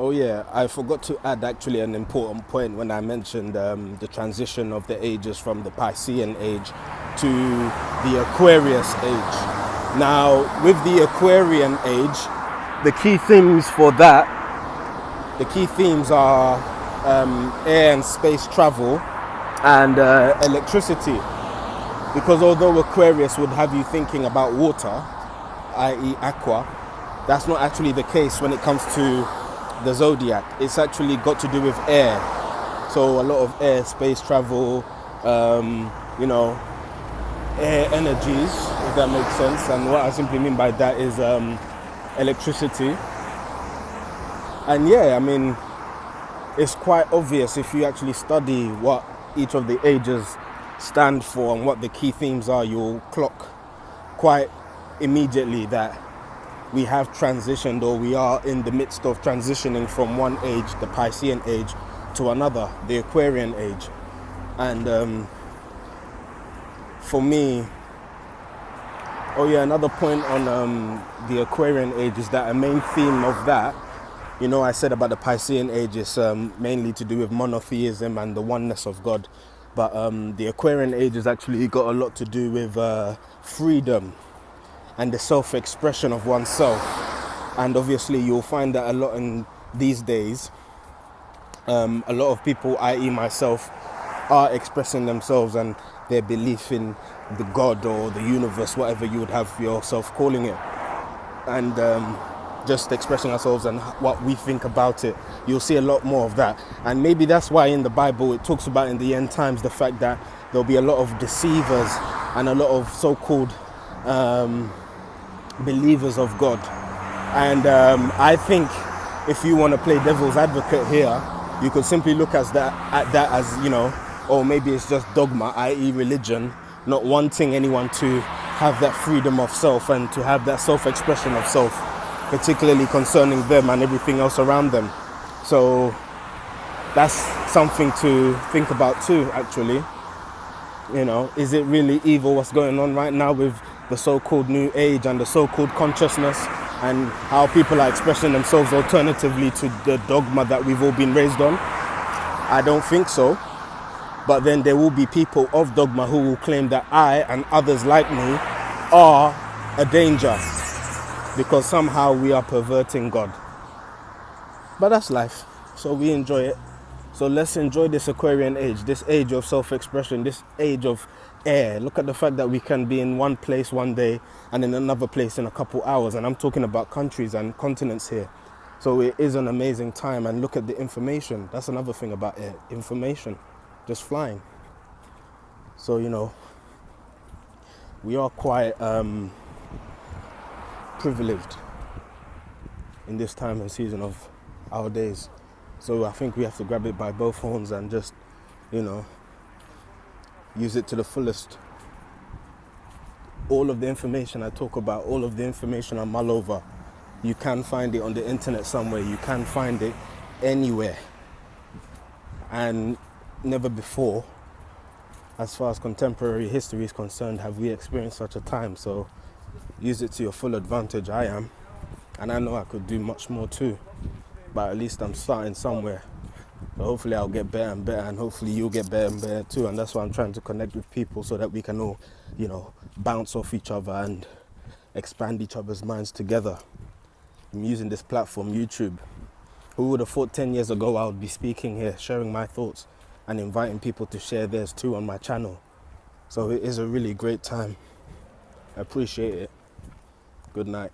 Oh yeah, I forgot to add actually an important point when I mentioned the transition of the ages from the Piscean age to the Aquarius age. Now, with the Aquarian age, the key themes for that, the key themes are air and space travel and electricity. Because although Aquarius would have you thinking about water, i.e. aqua, that's not actually the case when it comes to the zodiac. It's actually got to do with air. So a lot of air, space travel, you know, air energies, if that makes sense. And what I simply mean by that is electricity. And yeah, I mean, it's quite obvious if you actually study what each of the ages stand for and what the key themes are, you'll clock quite immediately that we have transitioned, or we are in the midst of transitioning from one age, the Piscean age, to another, the Aquarian age. And for me, oh yeah, another point on the Aquarian age is that a main theme of that, you know, I said about the Piscean age is mainly to do with monotheism and the oneness of God. But the Aquarian age has actually got a lot to do with freedom and the self-expression of oneself. And obviously you'll find that a lot in these days, a lot of people, i.e. myself, are expressing themselves and their belief in the God or the universe, whatever you would have yourself calling it. And just expressing ourselves and what we think about it. You'll see a lot more of that. And maybe that's why in the Bible it talks about in the end times the fact that there'll be a lot of deceivers and a lot of so-called believers of God. And I think if you want to play devil's advocate here, you could simply look at that as, you know, or maybe it's just dogma, i.e. religion, not wanting anyone to have that freedom of self and to have that self-expression of self, particularly concerning them and everything else around them. So that's something to think about too, actually. You know, is it really evil what's going on right now with the so-called new age and the so-called consciousness, and how people are expressing themselves alternatively to the dogma that we've all been raised on? I don't think so. But then there will be people of dogma who will claim that I and others like me are a danger because somehow we are perverting God. But that's life, so we enjoy it. So let's enjoy this Aquarian age, this age of self-expression, this age of air. Look at the fact that we can be in one place one day and in another place in a couple hours. And I'm talking about countries and continents here. So it is an amazing time. And look at the information. That's another thing about air, information, just flying. So, you know, we are quite privileged in this time and season of our days. So I think we have to grab it by both horns and just, you know, use it to the fullest. All of the information I talk about, all of the information I mull over, you can find it on the internet somewhere. You can find it anywhere. And never before, as far as contemporary history is concerned, have we experienced such a time. So use it to your full advantage. I am. And I know I could do much more too. But at least I'm starting somewhere. So hopefully I'll get better and better, and hopefully you'll get better and better too. And that's why I'm trying to connect with people so that we can all, you know, bounce off each other and expand each other's minds together. I'm using this platform, YouTube. Who would have thought 10 years ago I would be speaking here, sharing my thoughts and inviting people to share theirs too on my channel. So it is a really great time. I appreciate it. Good night.